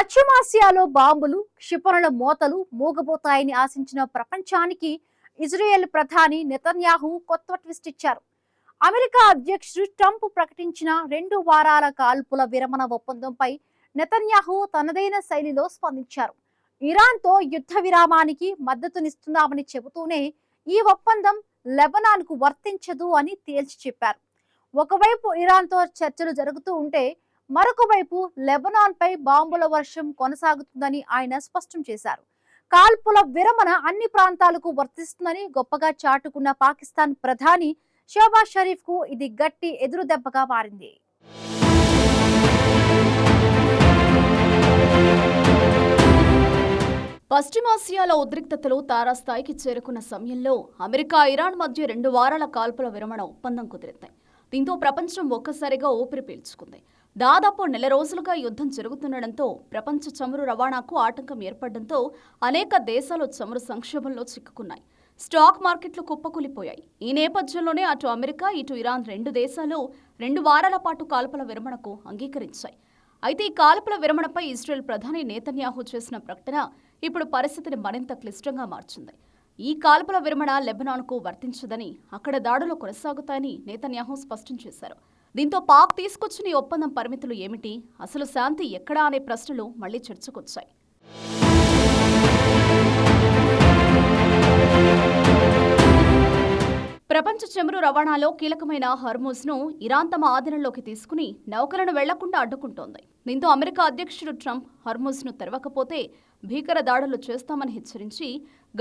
పశ్చిమాసియాలో బాంబులు, క్షిపణుల మోతలు మూగబోతాయని ఆశించిన ప్రపంచానికి ఇజ్రాయెల్ ప్రధాని నెతన్యాహు కొత్త ట్విస్ట్ ఇచ్చారు. అమెరికా అధ్యక్షుడు ట్రంప్ ప్రకటించిన 2 వారాల కాల్పుల విరమణ ఒప్పందంపై నెతన్యాహు తనదైన శైలిలో స్పందించారు. ఇరాన్తో యుద్ధ విరామానికి మద్దతునిస్తున్నామని చెబుతూనే ఈ ఒప్పందం లెబనాన్కు వర్తించదు అని తేల్చి చెప్పారు. ఒకవైపు ఇరాన్తో చర్చలు జరుగుతూ ఉంటే మరొక వైపు లెబనాన్ పై బాంబుల వర్షం కొనసాగుతుందని ఆయన స్పష్టం చేశారు. కాల్పుల విరమణ అన్ని ప్రాంతాలకు వర్తిస్తుందని గొప్పగా చాటుకున్న పాకిస్తాన్ ప్రధాని షహబాజ్ షరీఫ్ కు ఇది గట్టి ఎదురుదెబ్బగా మారింది. పశ్చిమాసియాలో ఉద్రిక్తతలు తారాస్థాయికి చేరుకున్న సమయంలో అమెరికా ఇరాన్ మధ్య 2 వారాల కాల్పుల విరమణ ఒప్పందం కుదిరింది. దీంతో ప్రపంచం ఒక్కసారిగా ఊపిరి పీల్చుకుంది. దాదాపు 1 రోజులుగా యుద్ధం జరుగుతుండటంతో ప్రపంచ చమురు రవాణాకు ఆటంకం ఏర్పడడంతో అనేక దేశాలు చమురు సంక్షోభంలో చిక్కుకున్నాయి. స్టాక్ మార్కెట్లు కుప్పకూలిపోయాయి. ఈ నేపథ్యంలోనే అటు అమెరికా ఇటు ఇరాన్ 2 దేశాలు 2 వారాల పాటు కాల్పుల విరమణకు అంగీకరించాయి. అయితే ఈ కాల్పుల విరమణపై ఇజ్రాయెల్ ప్రధాని నెతన్యాహు చేసిన ప్రకటన ఇప్పుడు పరిస్థితిని మరింత క్లిష్టంగా మార్చింది. ఈ కాల్పుల విరమణ లెబనాన్కు వర్తించదని, అక్కడ దాడులు కొనసాగుతాయని నెతన్యాహు స్పష్టం చేశారు. దీంతో పాక్ తీసుకొచ్చిన ఈ ఒప్పందం పరిమితులు ఏమిటి, అసలు శాంతి ఎక్కడా అనే ప్రశ్నలు మళ్లీ చర్చకొచ్చాయి. ప్రపంచ చమురు రవాణాలో కీలకమైన హర్ముజ్ ను ఇరాన్ తమ ఆధీనంలోకి తీసుకుని నౌకలను వెళ్లకుండా అడ్డుకుంటోంది. దీంతో అమెరికా అధ్యక్షుడు ట్రంప్ హర్ముజ్ ను తెరవకపోతే భీకర దాడులు చేస్తామని హెచ్చరించి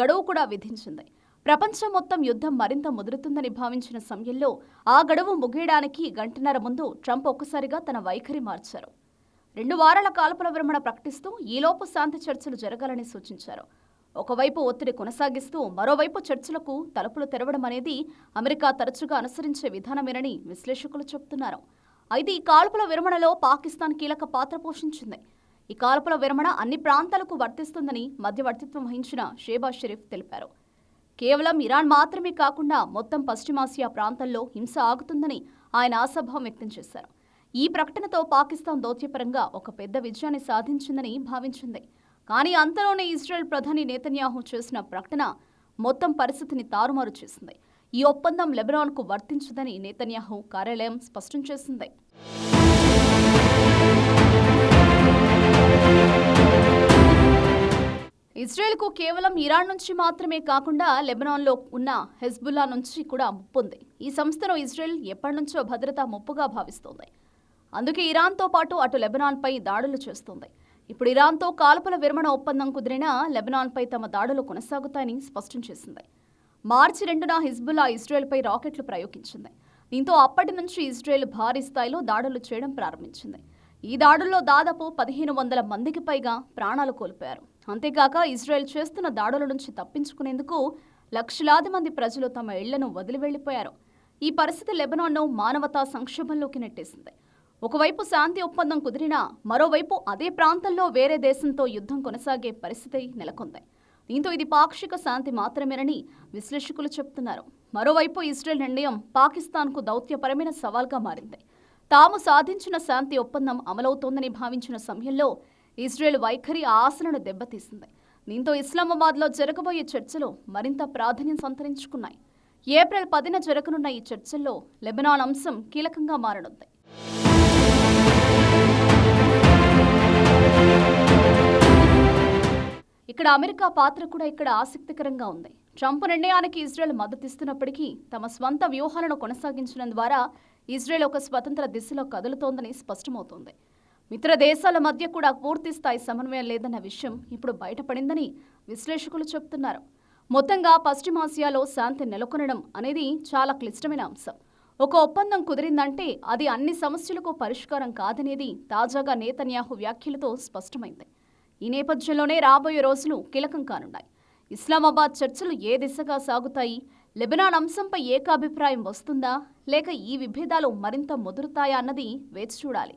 గడువు కూడా విధించింది. ప్రపంచం మొత్తం యుద్ధం మరింత ముదురుతుందని భావించిన సమయంలో ఆ గడువు ముగియడానికి 1.5 గంటల ముందు ట్రంప్ ఒక్కసారిగా తన వైఖరి మార్చారు. 2 వారాల కాల్పుల విరమణ ప్రకటిస్తూ ఈలోపు శాంతి చర్చలు జరగాలని సూచించారు. ఒకవైపు ఒత్తిడి కొనసాగిస్తూ మరోవైపు చర్చలకు తలుపులు తెరవడం అనేది అమెరికా తరచుగా అనుసరించే విధానమేనని విశ్లేషకులు చెబుతున్నారు. అయితే ఈ కాల్పుల విరమణలో పాకిస్తాన్ కీలక పాత్ర పోషించింది. ఈ కాల్పుల విరమణ అన్ని ప్రాంతాలకు వర్తిస్తుందని మధ్యవర్తిత్వం వహించిన షహబాజ్ షరీఫ్ తెలిపారు. కేవలం ఇరాన్ మాత్రమే కాకుండా మొత్తం పశ్చిమాసియా ప్రాంతంలో హింస ఆగుతుందని ఆయన ఆశాభావం వ్యక్తం చేశారు. ఈ ప్రకటనతో పాకిస్తాన్ దౌత్యపరంగా ఒక పెద్ద విజయాన్ని సాధించిందని భావించింది. కానీ అంతలోనే ఇజ్రాయెల్ ప్రధాని నెతన్యాహు చేసిన ప్రకటన మొత్తం పరిస్థితిని తారుమారు చేసింది. ఈ ఒప్పందం లెబనాన్కు వర్తించదని నెతన్యాహు కార్యాలయం స్పష్టం చేసింది. ఇజ్రాయెల్కు కేవలం ఇరాన్ నుంచి మాత్రమే కాకుండా లెబనాన్లో ఉన్న హెజ్బుల్లా నుంచి కూడా ముప్పుంది. ఈ సంస్థను ఇజ్రాయెల్ ఎప్పటి నుంచో భద్రతా ముప్పుగా భావిస్తోంది. అందుకే ఇరాన్తో పాటు అటు లెబనాన్పై దాడులు చేస్తోంది. ఇప్పుడు ఇరాన్తో కాల్పుల విరమణ ఒప్పందం కుదిరినా లెబనాన్పై తమ దాడులు కొనసాగుతాయని స్పష్టం చేసింది. మార్చి 2న హిజ్బుల్లా ఇజ్రాయెల్పై రాకెట్లు ప్రయోగించింది. దీంతో అప్పటి నుంచి ఇజ్రాయెల్ భారీ స్థాయిలో దాడులు చేయడం ప్రారంభించింది. ఈ దాడుల్లో దాదాపు 1500 మందికి పైగా ప్రాణాలు కోల్పోయారు. అంతేకాక ఇజ్రాయెల్ చేస్తున్న దాడుల నుంచి తప్పించుకునేందుకు లక్షలాది మంది ప్రజలు తమ ఇళ్లను వదిలి వెళ్లిపోయారు. ఈ పరిస్థితి లెబనాన్ను మానవతా సంక్షోభంలోకి నెట్టేసింది. ఒకవైపు శాంతి ఒప్పందం కుదిరినా మరోవైపు అదే ప్రాంతంలో వేరే దేశంతో యుద్ధం కొనసాగే పరిస్థితి నెలకొంది. దీంతో ఇది పాక్షిక శాంతి మాత్రమేనని విశ్లేషకులు చెబుతున్నారు. మరోవైపు ఇజ్రాయెల్ నిర్ణయం పాకిస్తాన్కు దౌత్యపరమైన సవాల్గా మారింది. తాము సాధించిన శాంతి ఒప్పందం అమలవుతోందని భావించిన సమయంలో ఇజ్రాయెల్ వైఖరి ఆశలను దెబ్బతీసింది. దీంతో ఇస్లామాబాద్లో జరగబోయే చర్చలు మరింత ప్రాధాన్యం సంతరించుకున్నాయి. ఏప్రిల్ 10న జరగనున్న ఈ చర్చల్లో లెబనాన్ అంశం కీలకంగా మారనుంది. ఇక్కడ అమెరికా పాత్ర కూడా ఇక్కడ ఆసక్తికరంగా ఉంది. ట్రంప్ నిర్ణయానికి ఇజ్రాయెల్ మద్దతిస్తున్నప్పటికీ తమ స్వంత వ్యూహాలను కొనసాగించడం ద్వారా ఇజ్రాయెల్ ఒక స్వతంత్ర దిశలో కదులుతోందని స్పష్టమవుతోంది. మిత్ర దేశాల మధ్య కూడా పూర్తి స్థాయి సమన్వయం లేదన్న విషయం ఇప్పుడు బయటపడిందని విశ్లేషకులు చెబుతున్నారు. మొత్తంగా పశ్చిమాసియాలో శాంతి నెలకొనడం అనేది చాలా క్లిష్టమైన అంశం. ఒక ఒప్పందం కుదిరిందంటే అది అన్ని సమస్యలకు పరిష్కారం కాదనేది తాజాగా నెతన్యాహు వ్యాఖ్యలతో స్పష్టమైంది. ఈ నేపథ్యంలోనే రాబోయే రోజులు కీలకం కానున్నాయి. ఇస్లామాబాద్ చర్చలు ఏ దిశగా సాగుతాయి, లెబనాన్ అంశంపై ఏకాభిప్రాయం వస్తుందా, లేక ఈ విభేదాలు మరింత ముదురుతాయా అన్నది వేచి చూడాలి.